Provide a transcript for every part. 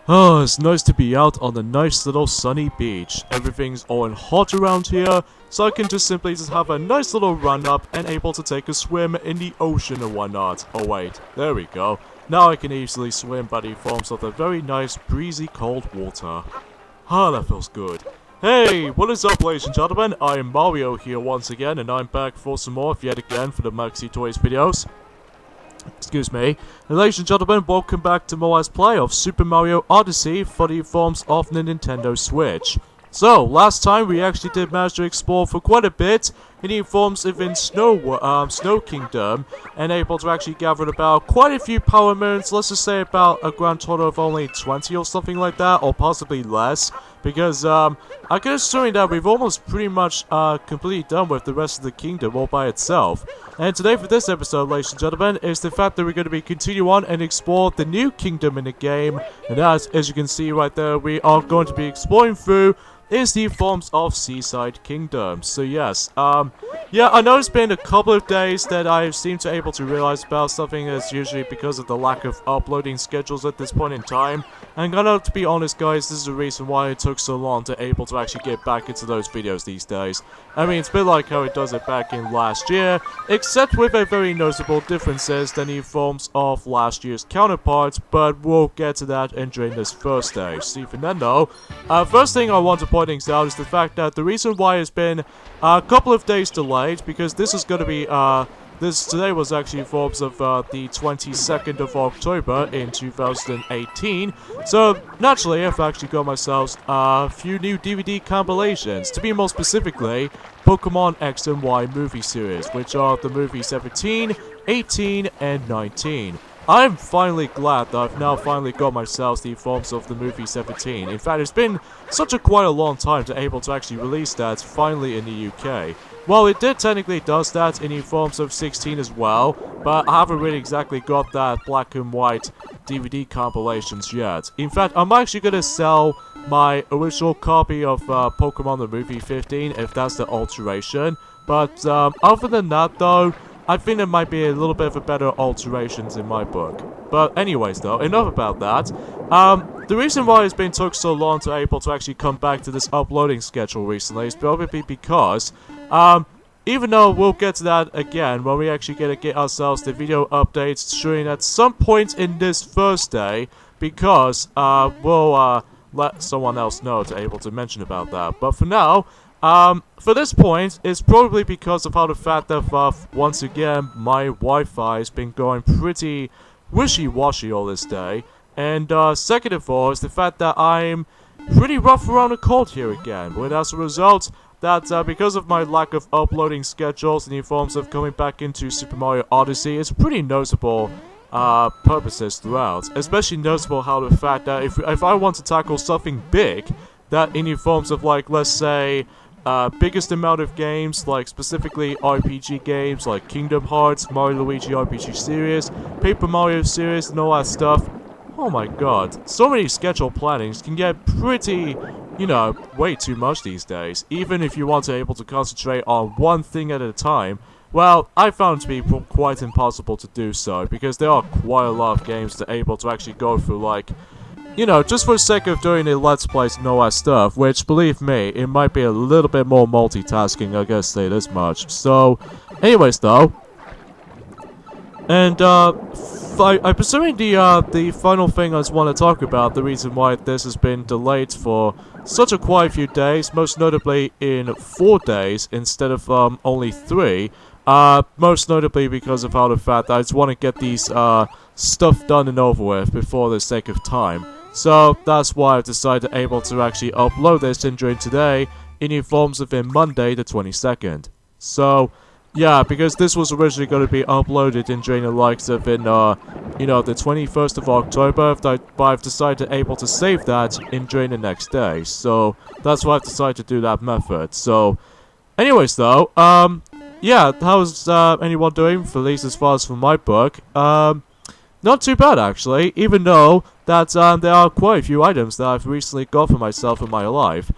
Oh, it's nice to be out on a nice little sunny beach. Everything's all hot around here, so I can just simply have a nice little run up and able to take a swim in the ocean and whatnot. Oh wait, there we go. Now I can easily swim by the forms of the very nice breezy cold water. Ah, that feels good. Hey, what is up ladies and gentlemen? I am Mario here once again, and I'm back for some more yet again for the Maxi Toys videos. Excuse me. Ladies and gentlemen, welcome back to more Let's Play of Super Mario Odyssey for the forms of the Nintendo Switch. So, last time we actually did manage to explore for quite a bit in the forms of Snow Kingdom, and able to actually gather about quite a few power moons, let's just say about a grand total of only 20 or something like that, or possibly less, because I can assume that we've almost pretty much completely done with the rest of the kingdom all by itself. And today for this episode, ladies and gentlemen, is the fact that we're going to be continue on and explore the new kingdom in the game, and as you can see right there, we are going to be exploring through is the forms of Seaside Kingdom. So yes, yeah, I know it's been a couple of days that I seem to able to realize about something that's usually because of the lack of uploading schedules at this point in time. And to be honest guys, this is the reason why it took so long to able to actually get back into those videos these days. I mean, it's a bit like how it does it back in last year, except with a very noticeable differences than the forms of last year's counterparts, but we'll get to that during this first stage. So even then though, first thing I want to point things out is the fact that the reason why it's been a couple of days delayed, because this is going to be, today was actually forms of the 22nd of October in 2018, so naturally I've actually got myself a few new DVD compilations, to be more specifically, Pokemon X and Y movie series, which are the movies 17, 18, and 19. I'm finally glad that I've now finally got myself the forms of the movie 17. In fact, it's been quite a long time to able to actually release that finally in the UK. Well, it did technically does that in the forms of 16 as well, but I haven't really exactly got that black and white DVD compilations yet. In fact, I'm actually going to sell my original copy of Pokemon the movie 15 if that's the alteration. But other than that though, I think there might be a little bit of a better alterations in my book. But anyways though, enough about that. The reason why it's been took so long to able to actually come back to this uploading schedule recently is probably because, even though we'll get to that again when we actually get ourselves the video updates showing at some point in this first day, because we'll let someone else know to able to mention about that. But for now, for this point, it's probably because of how the fact that, once again, my Wi-Fi has been going pretty wishy-washy all this day. And, second of all, is the fact that I'm pretty rough around the cold here again. But as a result, that, because of my lack of uploading schedules in the forms of coming back into Super Mario Odyssey, it's pretty noticeable, purposes throughout. Especially noticeable how the fact that if I want to tackle something big, that in the forms of, like, let's say, biggest amount of games, like specifically RPG games like Kingdom Hearts, Mario Luigi RPG series, Paper Mario series, and all that stuff. Oh my god, so many schedule plannings can get pretty, you know, way too much these days. Even if you want to able to concentrate on one thing at a time, well, I found it to be quite impossible to do so, because there are quite a lot of games to able to actually go through, like, you know, just for the sake of doing a Let's Plays and all that stuff, which, believe me, it might be a little bit more multitasking, I gotta say this much. So, anyways though, and, I'm presuming the final thing I just want to talk about, the reason why this has been delayed for such a quite few days, most notably in 4 days instead of, only 3, most notably because of how the fact that I just want to get these, stuff done and over with before the sake of time. So that's why I've decided to actually upload this during today in the forms of Monday the 22nd. So yeah, because this was originally going to be uploaded during the likes of you know, the 21st of October, but I've decided to save that during the next day. So that's why I've decided to do that method. So anyways though, yeah, how's anyone doing, for at least as far as for my book? Not too bad actually, even though that there are quite a few items that I've recently got for myself in my life.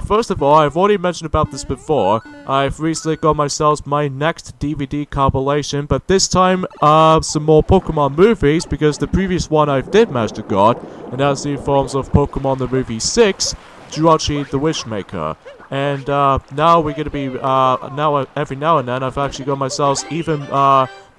First of all, I've already mentioned about this before. I've recently got myself my next DVD compilation, but this time, some more Pokemon movies, because the previous one I did manage to got, and that's the forms of Pokemon the Movie 6, Jirachi the Wishmaker. And now we're gonna be every now and then I've actually got myself even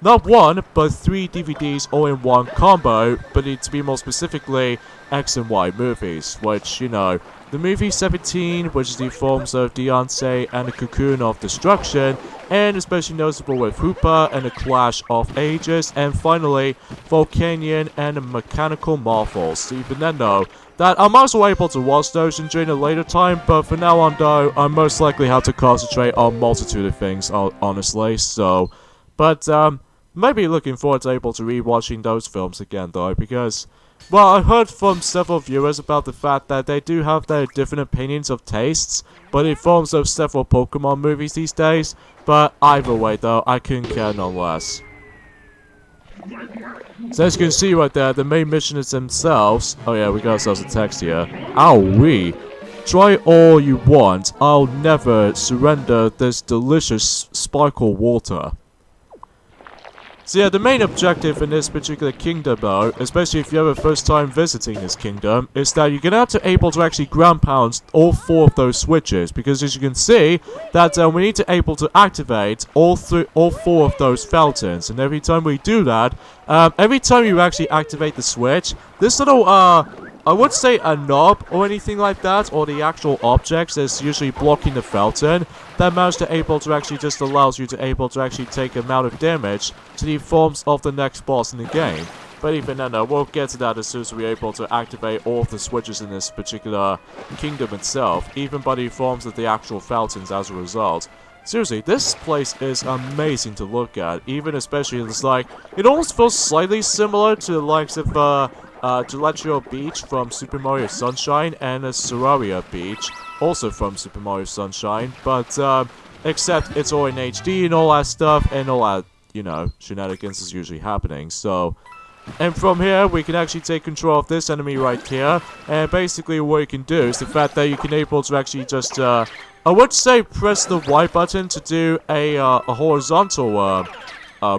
not one but 3 DVDs all in one combo, but to be more specifically X and Y movies, which, you know, the movie 17, which is the forms of Beyonce and the Cocoon of Destruction, and especially noticeable with Hoopa and the Clash of Ages, and finally Volcanion and the Mechanical Marvels. So even then though, that I'm also able to watch those during a later time, but for now on though, I most likely have to concentrate on a multitude of things, honestly, so, but, maybe looking forward to able to rewatching those films again though, because, well, I heard from several viewers about the fact that they do have their different opinions of tastes, but in forms of several Pokemon movies these days, but either way though, I couldn't care no less. So as you can see right there, the main missions themselves, oh yeah, we got ourselves a text here, owie, try all you want, I'll never surrender this delicious sparkle water. So yeah, the main objective in this particular kingdom though, especially if you're the first time visiting this kingdom, is that you're gonna have to able to actually ground pound all 4 of those switches, because as you can see, that we need to able to activate all 4 of those fountains, and every time we do that, every time you actually activate the switch, this little I would say a knob or anything like that, or the actual objects that's usually blocking the fountain, that managed to able to actually just allows you to able to actually take amount of damage to the forms of the next boss in the game. But even then, we'll get to that as soon as we're able to activate all of the switches in this particular kingdom itself, even by the forms of the actual fountains as a result. Seriously, this place is amazing to look at, even especially it's like, it almost feels slightly similar to the likes of Gelatio Beach from Super Mario Sunshine and Sararia Beach, also from Super Mario Sunshine, but except it's all in HD and all that stuff, and all that, you know, shenanigans is usually happening, so. And from here, we can actually take control of this enemy right here, and basically what you can do is the fact that you can able to actually just, I would say press the Y button to do a horizontal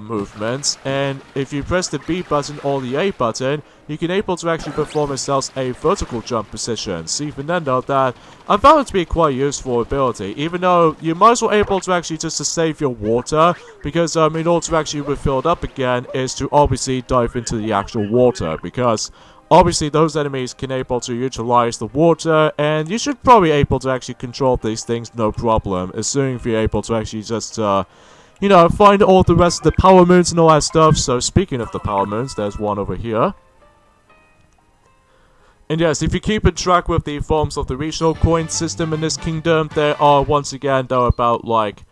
movement, and if you press the B button or the A button, you can able to actually perform yourself a vertical jump position. So even then though, that I found it to be quite useful ability, even though you might as well able to actually just to save your water, because in order to actually refill it up again is to obviously dive into the actual water, because obviously those enemies can able to utilize the water, and you should probably able to actually control these things no problem, assuming if you're able to actually just you know, find all the rest of the power moons and all that stuff. So speaking of the power moons, there's one over here. And yes, if you keep in track with the forms of the regional coin system in this kingdom, there are once again though about like,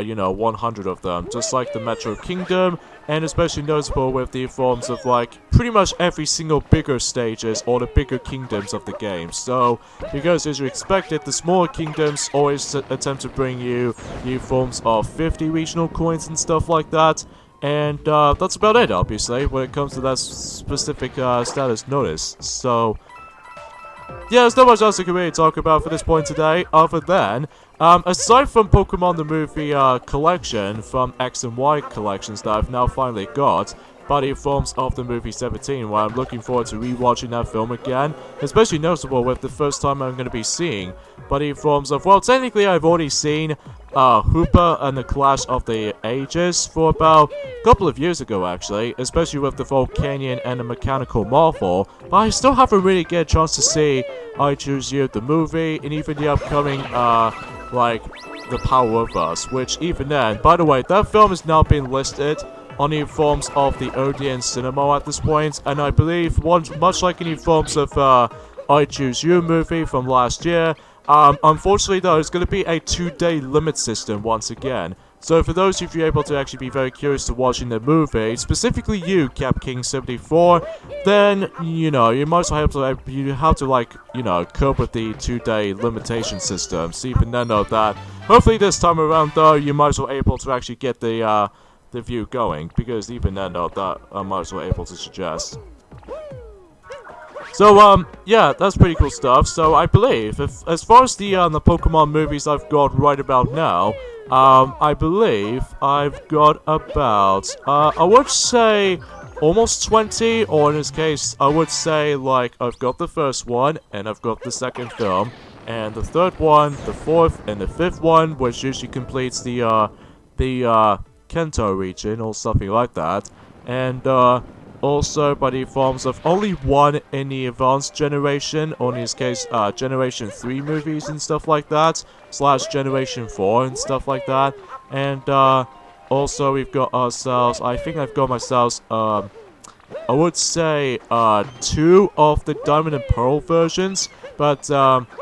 you know, 100 of them, just like the Metro Kingdom, and especially noticeable with the forms of like pretty much every single bigger stages or the bigger kingdoms of the game. So, because as you expected, the smaller kingdoms always attempt to bring you new forms of 50 regional coins and stuff like that. And that's about it, obviously, when it comes to that specific status notice. So, yeah, there's not much else I can really talk about for this point today, other than, aside from Pokemon the Movie collection from X and Y collections that I've now finally got, but in forms of the movie 17, where I'm looking forward to rewatching that film again, especially noticeable with the first time I'm going to be seeing, but in forms of, well, technically I've already seen Hoopa and the Clash of the Ages for about a couple of years ago actually, especially with the Volcanion and the Mechanical Marvel, but I still haven't really get a chance to see I Choose You, the movie, and even the upcoming, like, The Power of Us, which even then, by the way, that film has now been listed on the forms of the Odeon Cinema at this point, and I believe, much like in the forms of I Choose You movie from last year, unfortunately though, it's going to be a 2-day limit system once again. So for those of you able to actually be very curious to watching the movie, specifically you, Cap King 74, then, you know, you might have to like, you know, cope with the 2-day limitation system. So even then though, that hopefully this time around though, you might as well able to actually get the view going, because even then though, that I might as well able to suggest. So, yeah, that's pretty cool stuff. So, I believe, as far as the Pokemon movies I've got right about now, I believe I've got about, I would say almost 20, or in this case, I would say, like, I've got the first one, and I've got the second film, and the third one, the fourth, and the fifth one, which usually completes the Kanto region, or something like that, and, also by the forms of only one in the advanced generation, or in this case, Generation 3 movies and stuff like that, / Generation 4 and stuff like that, and, also we've got ourselves, I think I've got myself, I would say, 2 of the Diamond and Pearl versions, but,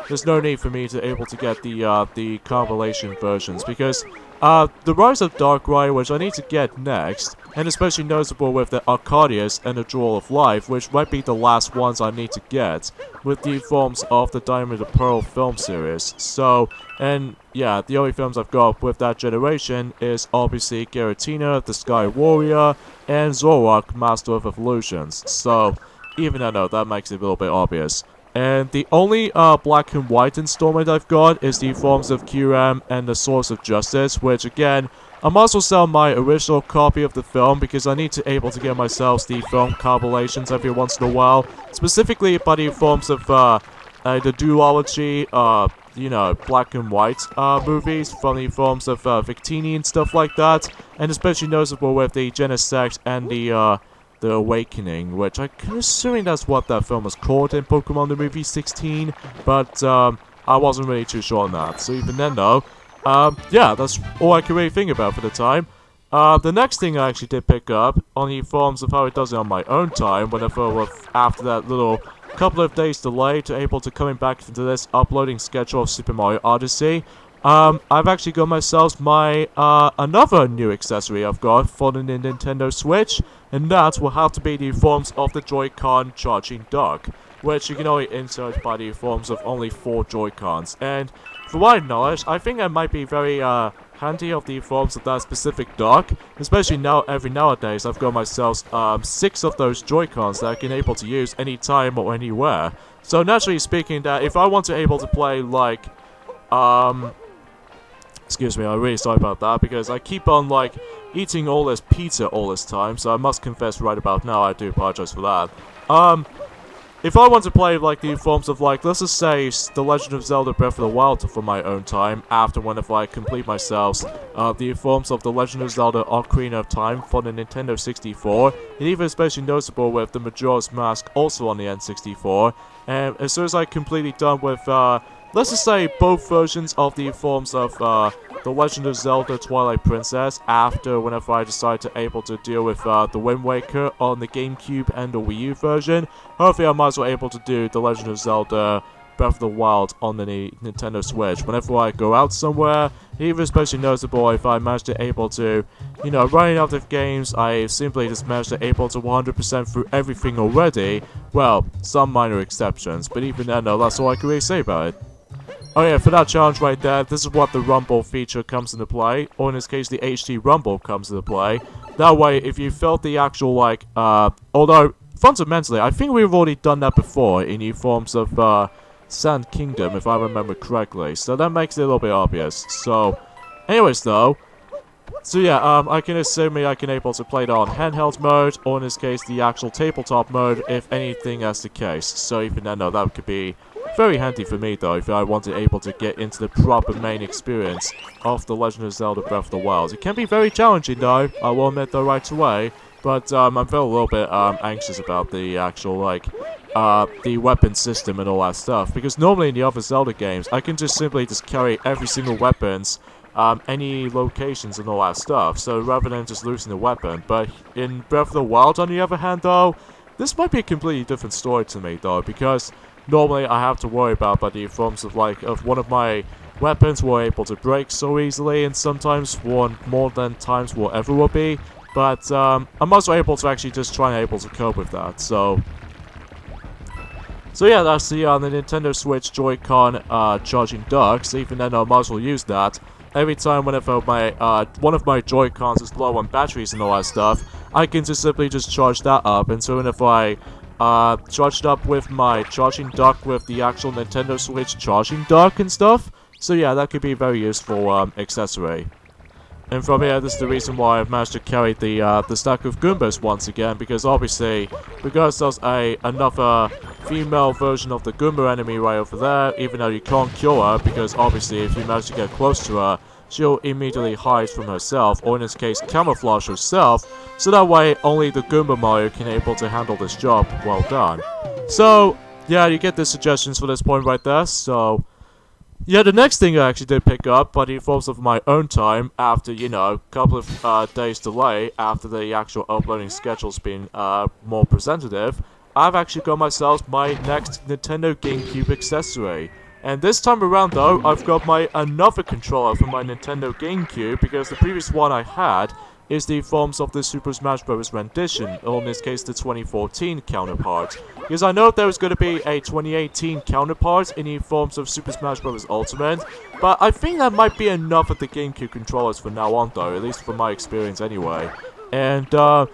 there's no need for me to able to get the compilation versions, because, the Rise of Darkrai, which I need to get next, and especially noticeable with the Arcadius and the Jewel of Life, which might be the last ones I need to get, with the forms of the Diamond and Pearl film series. So, and yeah, the only films I've got with that generation is obviously Giratina, the Sky Warrior, and Zoroark, Master of Evolutions. So, even I know that makes it a little bit obvious. And the only black and white installment I've got is the forms of Kyurem and the Source of Justice, which again, I might as well sell my original copy of the film because I need to able to get myself the film compilations every once in a while, specifically by the forms of the duology, you know, black and white movies from the forms of Victini and stuff like that, and especially noticeable with the Genesect and the Awakening, which I'm assuming that's what that film was called in Pokemon the Movie 16, but I wasn't really too sure on that. So even then though, yeah, that's all I can really think about for the time. The next thing I actually did pick up on the forms of how it does it on my own time, whenever after that little couple of days delay to able to coming back into this uploading schedule of Super Mario Odyssey. I've actually got myself my, another new accessory I've got for the Nintendo Switch, and that will have to be the forms of the Joy-Con charging dock, which you can only insert by the forms of only 4 Joy-Cons, and from my knowledge, I think that might be very, handy of the forms of that specific dock, especially nowadays I've got myself, 6 of those Joy-Cons that I can able to use anytime or anywhere. So naturally speaking, that if I want to able to play, like, excuse me, I'm really sorry about that, because I keep on, like, eating all this pizza all this time, so I must confess right about now, I do apologize for that. If I want to play, like, the forms of, like, let's just say, The Legend of Zelda Breath of the Wild for my own time, after whenever I complete myself, the forms of The Legend of Zelda Ocarina of Time for the Nintendo 64, and even especially noticeable with the Majora's Mask also on the N64, and as soon as I'm completely done with, let's just say both versions of the forms of The Legend of Zelda Twilight Princess after whenever I decide to able to deal with the Wind Waker on the GameCube and the Wii U version. Hopefully I might as well able to do The Legend of Zelda Breath of the Wild on the Nintendo Switch whenever I go out somewhere. Even especially noticeable if I manage to able to, you know, running out of games, I simply just managed to able to 100% through everything already. Well, some minor exceptions, but even then though, that's all I can really say about it. Oh yeah, for that challenge right there, this is what the Rumble feature comes into play, or in this case the HD Rumble comes into play. That way, if you felt the actual, like, although, fundamentally, I think we've already done that before in the forms of, Sand Kingdom, if I remember correctly, so that makes it a little bit obvious. So, anyways though, so yeah, I can assume I can able to play it on handheld mode, or in this case the actual tabletop mode, if anything that's the case. So even then though, that could be very handy for me though, if I wanted able to get into the proper main experience of The Legend of Zelda Breath of the Wild. It can be very challenging though, I will admit though right away, but I'm feeling a little bit anxious about the actual, like, the weapon system and all that stuff, because normally in the other Zelda games, I can just simply just carry every single weapons, any locations and all that stuff, so rather than just losing the weapon. But in Breath of the Wild on the other hand though, this might be a completely different story to me though, because normally I have to worry about the forms of, like, of one of my weapons were able to break so easily, and sometimes one more than times will ever will be, but I'm also able to actually just try and able to cope with that, so yeah, that's the Nintendo Switch Joy-Con charging dock, so even then I might as well use that. Every time whenever my one of my Joy-Cons is low on batteries and all that stuff, I can just simply just charge that up, and so whenever I charged up with my charging dock with the actual Nintendo Switch charging dock and stuff. So yeah, that could be a very useful accessory. And from here, this is the reason why I've managed to carry the stack of Goombas once again, because obviously, because there's another female version of the Goomba enemy right over there, even though you can't kill her, because obviously if you manage to get close to her, she'll immediately hide from herself, or in this case, camouflage herself, so that way only the Goomba Mario can able to handle this job. Well done. So, yeah, you get the suggestions for this point right there, so... Yeah, the next thing I actually did pick up, by the forms of my own time, after, you know, a couple of days delay, after the actual uploading schedule's been more presentative, I've actually got myself my next Nintendo GameCube accessory. And this time around though, I've got another controller for my Nintendo GameCube, because the previous one I had is the forms of the Super Smash Bros. Rendition, or in this case the 2014 counterpart. Because I know there was going to be a 2018 counterpart in the forms of Super Smash Bros. Ultimate, but I think that might be enough of the GameCube controllers from now on though, at least from my experience anyway. And now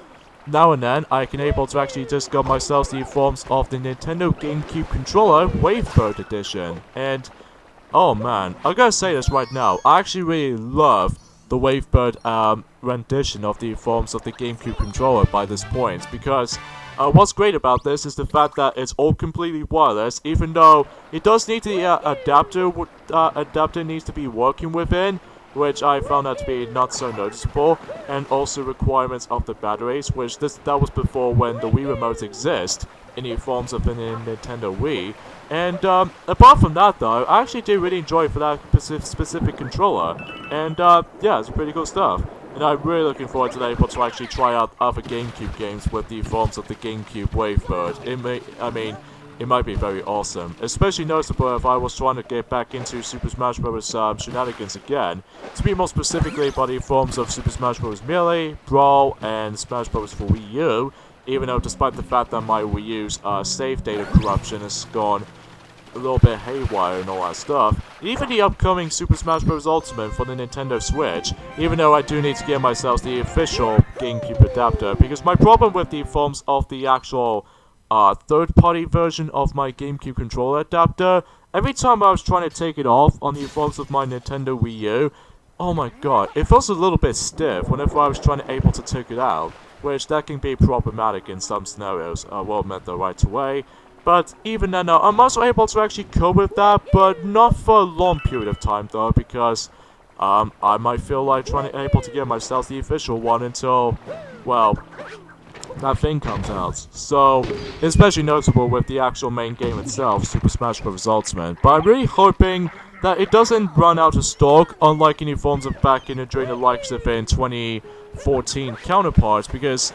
and then, I can able to actually just get myself the forms of the Nintendo GameCube controller Wavebird Edition. And, oh man, I gotta say this right now, I actually really love the Wavebird rendition of the forms of the GameCube controller by this point, because what's great about this is the fact that it's all completely wireless, even though it does need the adapter needs to be working within, which I found that to be not so noticeable, and also requirements of the batteries, which that was before when the Wii remotes exist in the forms of the Nintendo Wii. And apart from that though, I actually did really enjoy it for that specific controller, and yeah, it's pretty cool stuff. And I'm really looking forward to being able to actually try out other GameCube games with the forms of the GameCube Wavebird. It might be very awesome, especially noticeable if I was trying to get back into Super Smash Bros. Shenanigans again, to be more specifically by the forms of Super Smash Bros. Melee, Brawl, and Smash Bros. For Wii U, even though despite the fact that my Wii U's save data corruption has gone a little bit haywire and all that stuff, even the upcoming Super Smash Bros. Ultimate for the Nintendo Switch, even though I do need to get myself the official GameCube adapter, because my problem with the forms of the actual third-party version of my GameCube controller adapter, every time I was trying to take it off on the forms of my Nintendo Wii U, oh my god, it feels a little bit stiff whenever I was trying to able to take it out, which that can be problematic in some scenarios, well meant the right way. But even then, I'm also able to actually cope with that, but not for a long period of time though, because I might feel like able to get myself the official one until, well, that thing comes out. So, especially noticeable with the actual main game itself, Super Smash Bros. Ultimate. But I'm really hoping that it doesn't run out of stock, unlike any forms of back in during the likes of in 2014 counterparts, because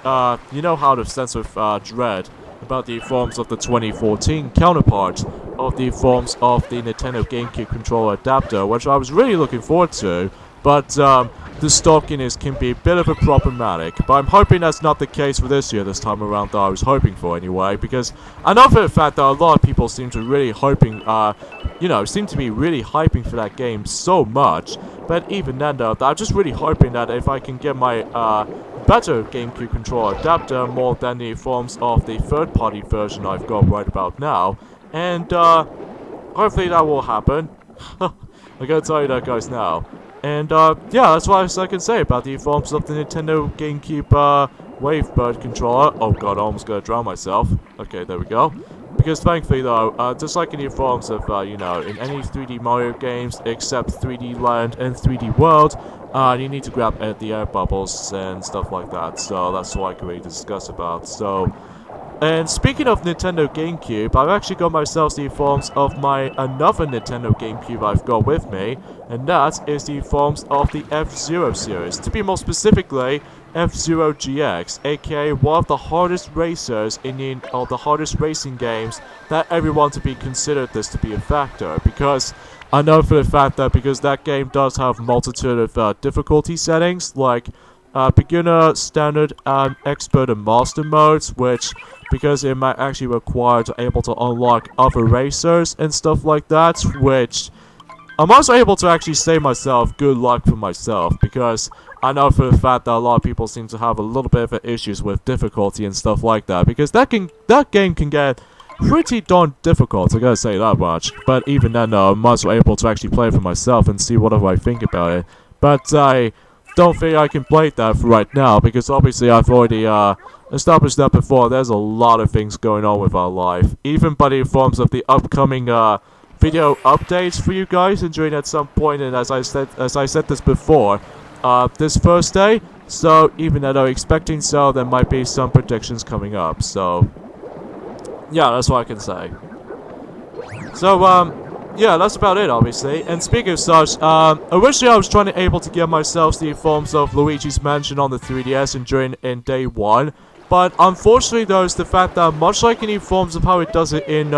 you know how the sense of dread about the forms of the 2014 counterpart of the forms of the Nintendo GameCube controller adapter, which I was really looking forward to, but the stockiness can be a bit of a problematic. But I'm hoping that's not the case for this year, this time around, that I was hoping for anyway, because I know for the fact that a lot of people seem to really hoping, seem to be really hyping for that game so much. But even then though, I'm just really hoping that if I can get my better GameCube controller adapter more than the forms of the third-party version I've got right about now, and hopefully that will happen. I gotta tell you that, guys, now. And yeah, that's what I can say about the forms of the Nintendo GameCube Wavebird controller. Oh god, I almost gotta drown myself. Okay, there we go. Because thankfully though, just like in the forms of, in any 3D Mario games except 3D Land and 3D World, you need to grab at the air bubbles and stuff like that. So that's all I can really discuss about. So, and speaking of Nintendo GameCube, I've actually got myself the forms of my another Nintendo GameCube I've got with me, and that is the forms of the F-Zero series. To be more specifically, F-Zero GX, aka one of the hardest racers in the hardest racing games that everyone to be considered this to be a factor, because I know for the fact that because that game does have multitude of difficulty settings, like beginner, standard, expert, and master modes, which, because it might actually require to able to unlock other racers and stuff like that, which I'm also able to actually say myself good luck for myself, because I know for the fact that a lot of people seem to have a little bit of issues with difficulty and stuff like that, because that game can get pretty darn difficult, I gotta say that much. But even then, I'm also able to actually play it for myself and see whatever I think about it. But I don't think I can play that for right now, because obviously I've already established that before. There's a lot of things going on with our life, even by the forms of the upcoming video updates for you guys enjoying at some point. And as I said this before, this Thursday. So even though I'm expecting so, there might be some predictions coming up. So yeah, that's what I can say. So yeah, that's about it, obviously. And speaking of such, originally I was trying to able to get myself the forms of Luigi's Mansion on the 3DS and during in day 1. But unfortunately, though, is the fact that much like any forms of how it does it in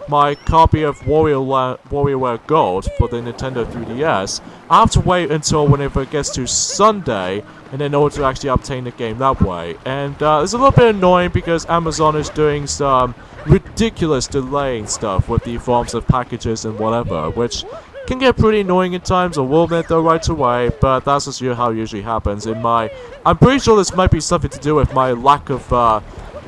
my copy of WarioWare Gold for the Nintendo 3DS, I have to wait until whenever it gets to Sunday, and in order to actually obtain the game that way. And it's a little bit annoying because Amazon is doing some ridiculous delaying stuff with the forms of packages and whatever, which can get pretty annoying at times. I will admit though right away, but that's just how it usually happens. I'm pretty sure this might be something to do with my lack of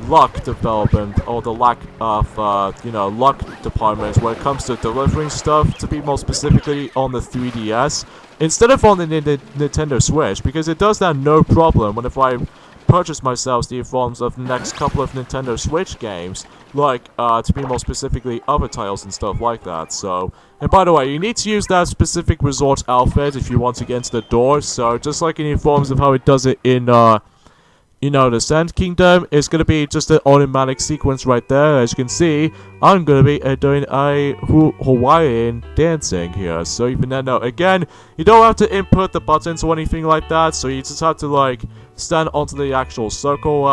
luck development, or the lack of luck department when it comes to delivering stuff, to be more specifically on the 3DS instead of on the Nintendo Switch, because it does that no problem whenever I purchase myself the forms of the next couple of Nintendo Switch games, like to be more specifically other titles and stuff like that. So, and by the way, you need to use that specific resort outfit if you want to get into the door. So just like any forms of how it does it in the Sand Kingdom, is going to be just an automatic sequence right there. As you can see, I'm going to be doing a Hawaiian dancing here. So even then, no, again, you don't have to input the buttons or anything like that. So you just have to, like, stand onto the actual circle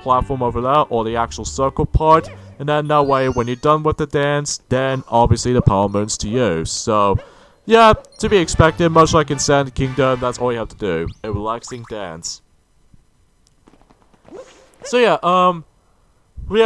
platform over there, or the actual circle part. And then that way, when you're done with the dance, then obviously the power moves to you. So, yeah, to be expected, much like in Sand Kingdom, that's all you have to do. A relaxing dance. So yeah,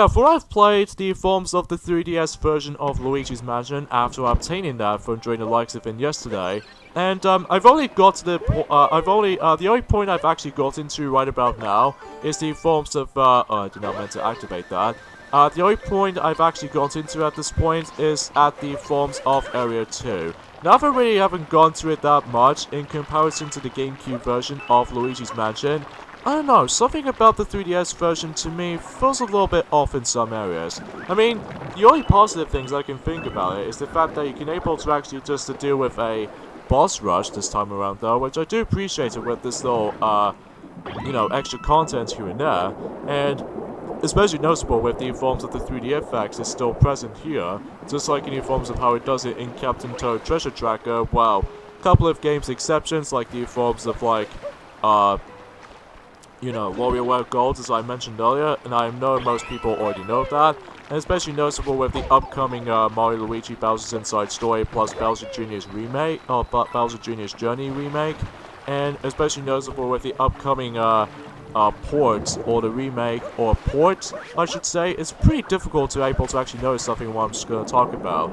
for I've played the forms of the 3DS version of Luigi's Mansion after obtaining that from during the likes of it yesterday, and I've only got to the only point I've actually got into right about now is the forms of I did not meant to activate that. The only point I've actually got into at this point is at the forms of Area 2. Now I really haven't gone through it that much in comparison to the GameCube version of Luigi's Mansion. I don't know, something about the 3DS version to me feels a little bit off in some areas. I mean, the only positive things I can think about it is the fact that you can able to actually just to deal with a boss rush this time around though, which I do appreciate it with this little, extra content here and there, and especially noticeable with the forms of the 3D effects is still present here, just like any forms of how it does it in Captain Toad Treasure Tracker. Well, a couple of games exceptions, like the forms of like, WarioWare Gold, as I mentioned earlier, and I know most people already know that, and especially noticeable with the upcoming Mario Luigi Bowser's Inside Story plus Bowser Jr.'s remake, or Bowser Jr.'s Journey remake, and especially noticeable with the upcoming port, or the remake, or port, I should say. It's pretty difficult to able to actually notice something what I'm just going to talk about,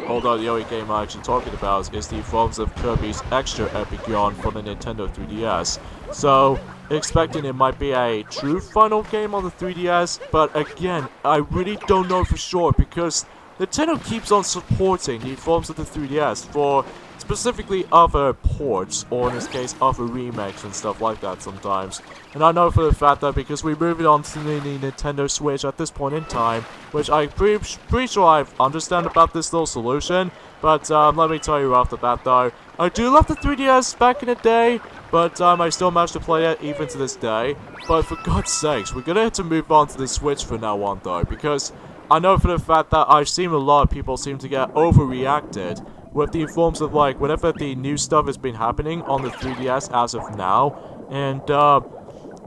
although the only game I'm actually talking about is the forms of Kirby's Extra Epic Yarn for the Nintendo 3DS. So, expecting it might be a true final game on the 3DS, but again, I really don't know for sure, because Nintendo keeps on supporting the forms of the 3DS for specifically other ports, or in this case, other remakes and stuff like that sometimes. And I know for the fact that because we're moving on to the Nintendo Switch at this point in time, which I'm pretty sure I understand about this little solution, but let me tell you after that though, I do love the 3DS back in the day, but I still managed to play it even to this day. But for God's sakes, we're gonna have to move on to the Switch from now on though, because I know for the fact that I've seen a lot of people seem to get overreacted with the forms of, like, whenever the new stuff has been happening on the 3DS as of now, and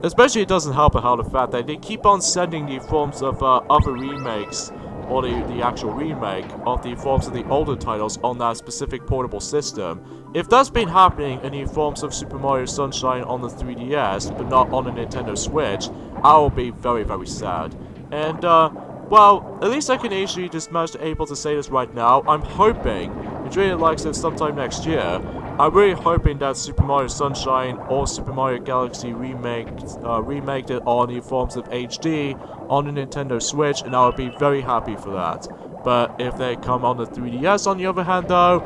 especially it doesn't help how the fact that they keep on sending the forms of other remakes, or the actual remake of the forms of the older titles on that specific portable system. If that's been happening in the forms of Super Mario Sunshine on the 3DS, but not on the Nintendo Switch, I will be very, very sad. And, well, at least I can actually just manage to able to say this right now. I'm hoping which really likes it sometime next year. I'm really hoping that Super Mario Sunshine or Super Mario Galaxy remaked it on the forms of HD on the Nintendo Switch, and I would be very happy for that. But if they come on the 3DS on the other hand though,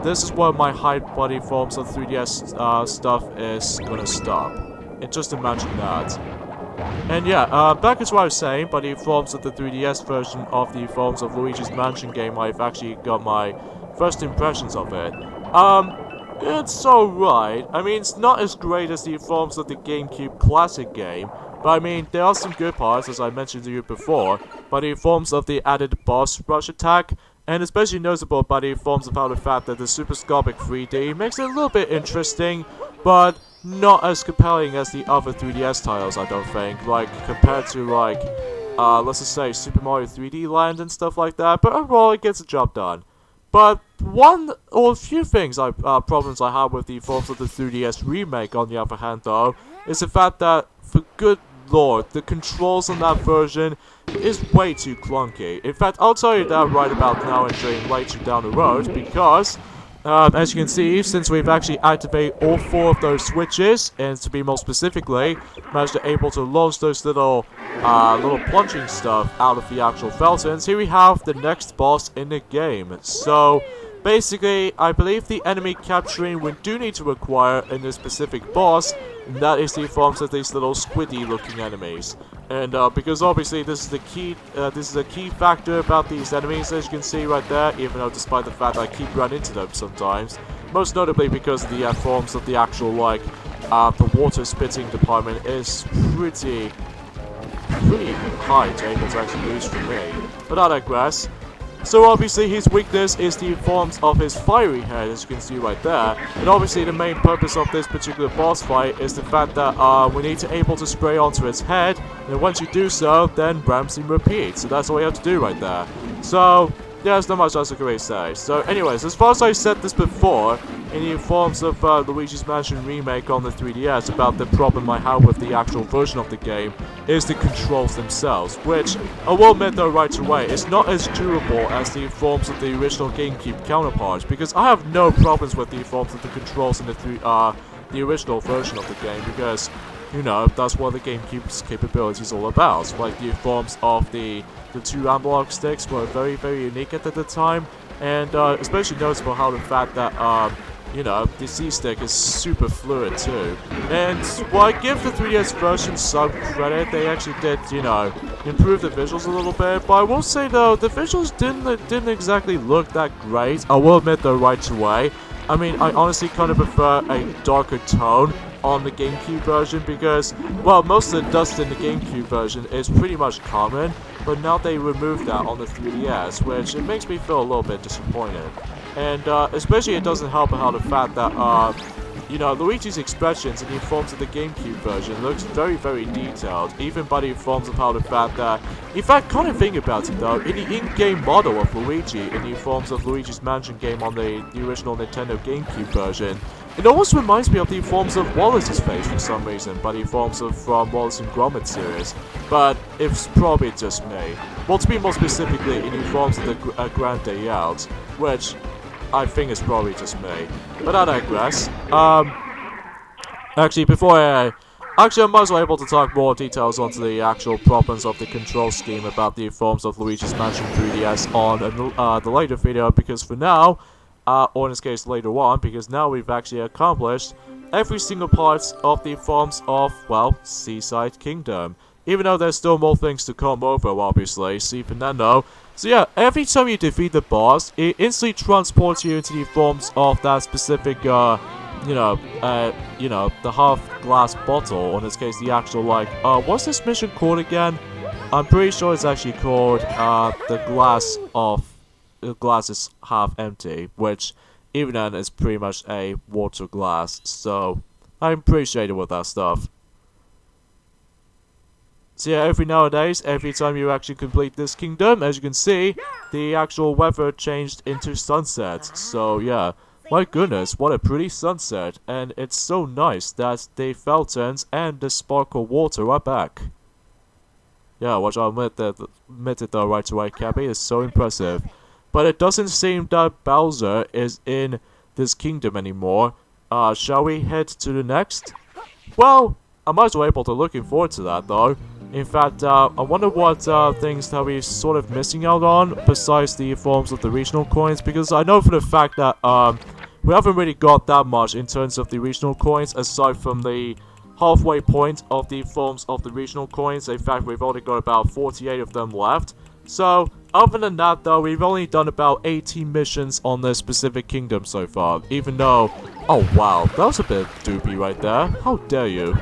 this is where my hype body forms of 3DS stuff is gonna stop. And just imagine that. And yeah, back as what I was saying, by the forms of the 3DS version of the forms of Luigi's Mansion game, I've actually got my first impressions of it. It's alright. I mean, it's not as great as the forms of the GameCube Classic game, but I mean, there are some good parts, as I mentioned to you before, by the forms of the added boss rush attack, and especially noticeable by the forms of how the fact that the Super Scopic 3D makes it a little bit interesting, but not as compelling as the other 3DS titles, I don't think, like, compared to, like, let's just say Super Mario 3D Land and stuff like that, but overall it gets the job done. But one or a few things problems I have with the forms of the 3DS remake, on the other hand, though, is the fact that, for good lord, the controls on that version is way too clunky. In fact, I'll tell you that right about now and during later down the road, because as you can see, since we've actually activated all 4 of those switches, and to be more specifically, managed to able to launch those little plunging stuff out of the actual fountains, here we have the next boss in the game. So, basically, I believe the enemy capturing we do need to acquire in this specific boss, and that is the forms of these little squiddy looking enemies. And because obviously this is a key factor about these enemies, as you can see right there, even though despite the fact I keep running into them sometimes, most notably because of the forms of the actual, like, the water spitting department is pretty high to able to actually use for me. But I digress. So obviously his weakness is the forms of his fiery head, as you can see right there. And obviously the main purpose of this particular boss fight is the fact that we need to able to spray onto its head, and once you do so, then Ramsey repeats. So that's all you have to do right there. So yeah, there's not much else I can really say. So anyways, as far as I said this before, in the forms of Luigi's Mansion Remake on the 3DS, about the problem I have with the actual version of the game is the controls themselves, which I will admit though right away, it's not as durable as the forms of the original GameCube counterparts, because I have no problems with the forms of the controls in the original version of the game, because, you know, that's what the GameCube's capability is all about. Like the forms of the 2 analog sticks were very, very unique at the time, and especially noticeable how the fact that you know, the C-Stick is super fluid too. And while I give the 3DS version some credit, they actually did, you know, improve the visuals a little bit. But I will say though, the visuals didn't exactly look that great. I will admit though right away. I mean, I honestly kind of prefer a darker tone on the GameCube version because, well, most of the dust in the GameCube version is pretty much common, but now they removed that on the 3DS, which it makes me feel a little bit disappointed. And especially it doesn't help how the fact that, you know, Luigi's expressions in the forms of the GameCube version looks very, very detailed, even by the forms of how the fact that, in fact, kind of think about it though, in the in-game model of Luigi, in the forms of Luigi's Mansion game on the original Nintendo GameCube version, it almost reminds me of the forms of Wallace's face for some reason, by the forms of from Wallace and Gromit series, but it's probably just me. Well, to be more specifically, in the forms of the Grand Day Out, which I think it's probably just me. But I digress. Actually, I might as well able to talk more details onto the actual problems of the control scheme about the forms of Luigi's Mansion 3DS on the later video, because for now, or in this case later on, because now we've actually accomplished every single part of the forms of, well, Seaside Kingdom. Even though there's still more things to come over, obviously, see Fernando. So yeah, every time you defeat the boss, it instantly transports you into the forms of that specific, you know, the half-glass bottle, or in this case, the actual, like, what's this mission called again? I'm pretty sure it's actually called, the glass is half empty, which, even then, is pretty much a water glass, so I'm appreciated with that stuff. So yeah, every time you actually complete this kingdom, as you can see, the actual weather changed into sunset. So yeah, my goodness, what a pretty sunset. And it's so nice that the fountains and the sparkle water are back. Yeah, which I'll admit it though right away, Cabby, is so impressive. but it doesn't seem that Bowser is in this kingdom anymore. Shall we head to the next? Well, I might as well able to looking forward to that though. In fact, I wonder what things that we're sort of missing out on besides the forms of the regional coins, because I know for the fact that we haven't really got that much in terms of the regional coins aside from the halfway point of the forms of the regional coins. In fact, we've only got about 48 of them left. So, other than that though, we've only done about 18 missions on this specific kingdom so far, even though... Oh wow, that was a bit doopy right there. How dare you?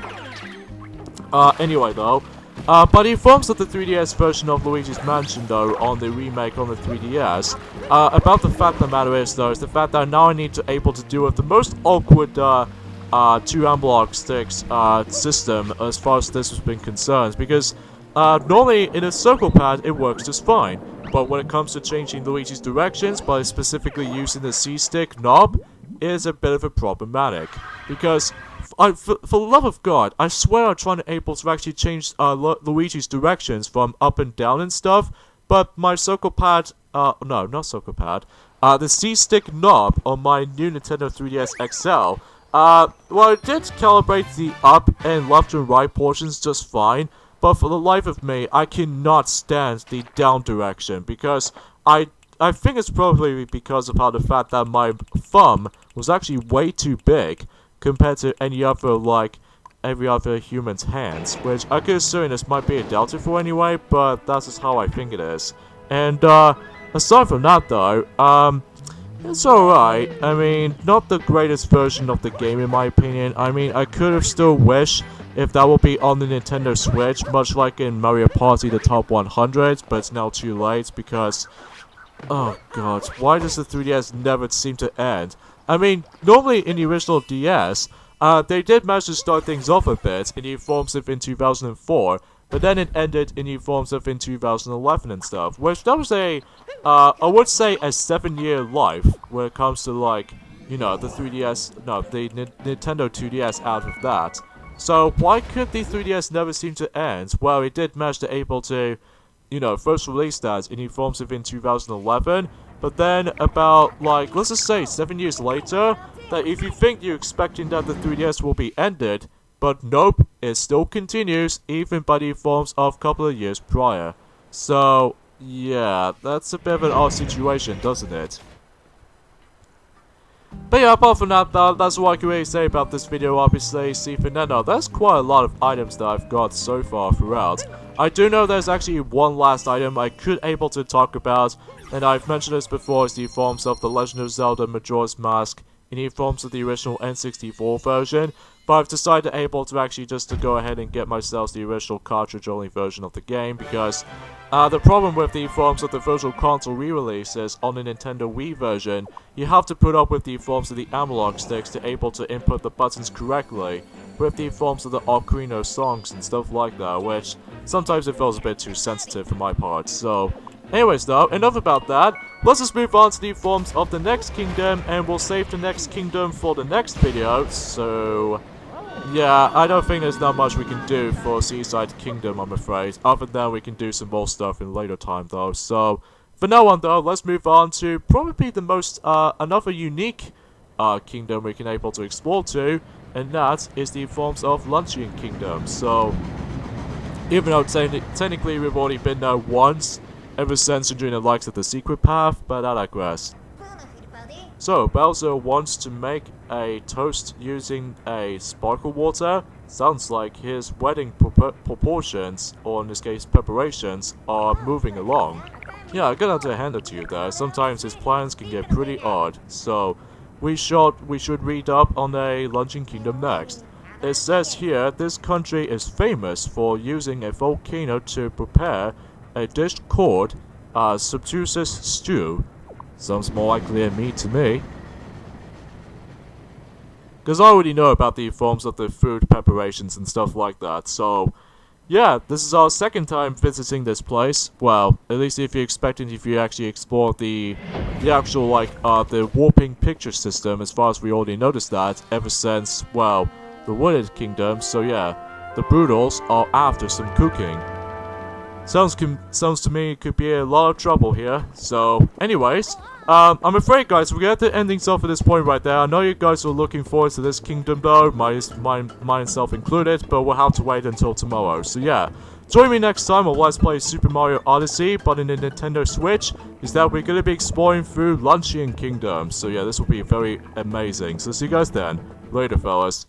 Anyway though, by the forms of the 3DS version of Luigi's Mansion though, on the remake on the 3DS, about the fact of the matter is though, is the fact that now I need to able to deal with the most awkward, two analog sticks, system as far as this has been concerned, because, normally in a circle pad it works just fine, but when it comes to changing Luigi's directions by specifically using the C-stick knob, it is a bit of a problematic, because for the love of God, I swear I'm trying to able to actually change Luigi's directions from up and down and stuff, but my circle pad, no, not circle pad, the C-stick knob on my new Nintendo 3DS XL, well, it did calibrate the up and left and right portions just fine, but for the life of me, I cannot stand the down direction, because I think it's probably because of how the fact that my thumb was actually way too big compared to any other, like, every other human's hands, which I could assume this might be a delta for anyway, but that's just how I think it is. And, aside from that though, it's alright. I mean, not the greatest version of the game in my opinion. I mean, I could have still wished if that will be on the Nintendo Switch, much like in Mario Party the Top 100, but it's now too late because... Oh god, why does the 3DS never seem to end? I mean, normally in the original DS, they did manage to start things off a bit in the forms of in 2004, but then it ended in the forms of in 2011 and stuff, which that was a, I would say a 7-year life when it comes to like, you know, the 3DS, no, the Nintendo 2DS out of that. So why could the 3DS never seem to end? Well, it did manage to able to, you know, first release that in the forms of in 2011, but then about, like, let's just say 7 years later, that if you think you're expecting that the 3DS will be ended, but nope, it still continues, even by the forms of a couple of years prior. So, yeah, that's a bit of an odd situation, doesn't it? But yeah, apart from that, that's what I can really say about this video, obviously. See, for now, there's quite a lot of items that I've got so far throughout. I do know there's actually one last item I could able to talk about, and I've mentioned this before, is the forms of the Legend of Zelda Majora's Mask in the forms of the original N64 version, but I've decided able to actually just to go ahead and get myself the original cartridge-only version of the game, because the problem with the forms of the Virtual Console re-releases on the Nintendo Wii version, you have to put up with the forms of the analog sticks to able to input the buttons correctly, with the forms of the Ocarina songs and stuff like that, which sometimes it feels a bit too sensitive for my part. So, anyways though, enough about that. Let's just move on to the forms of the next kingdom, and we'll save the next kingdom for the next video. So, yeah, I don't think there's not much we can do for Seaside Kingdom, I'm afraid. Other than we can do some more stuff in later time though. So, for now on though, let's move on to probably the most, another unique kingdom we can able to explore to, and that is the forms of Luncheon Kingdom. So, even though technically we've already been there once, ever since during the likes of the Secret Path, but I digress. So, Bowser wants to make a toast using a sparkle water. Sounds like his wedding proportions, or in this case preparations, are moving along. Yeah, I'm gonna have to hand it to you there. Sometimes his plans can get pretty odd, so we should read up on the Luncheon Kingdom next. It says here, this country is famous for using a volcano to prepare a dish called subtussus stew. Sounds more likely than meat to me. Because I already know about the forms of the food preparations and stuff like that, so yeah, this is our second time visiting this place. Well, at least if you're expecting, if you actually explore the actual, like, the warping picture system, as far as we already noticed that, ever since, well, the Wooded Kingdom, so yeah, the Broodals are after some cooking. Sounds to me it could be a lot of trouble here. So, anyways, I'm afraid, guys, we're gonna have to end things off at this point right there. I know you guys are looking forward to this kingdom, though, myself included, but we'll have to wait until tomorrow. So, yeah. Join me next time on Let's Play Super Mario Odyssey, but in the Nintendo Switch, is that we're gonna be exploring through Luncheon Kingdom. So, yeah, this will be very amazing. So, see you guys then. Later, fellas.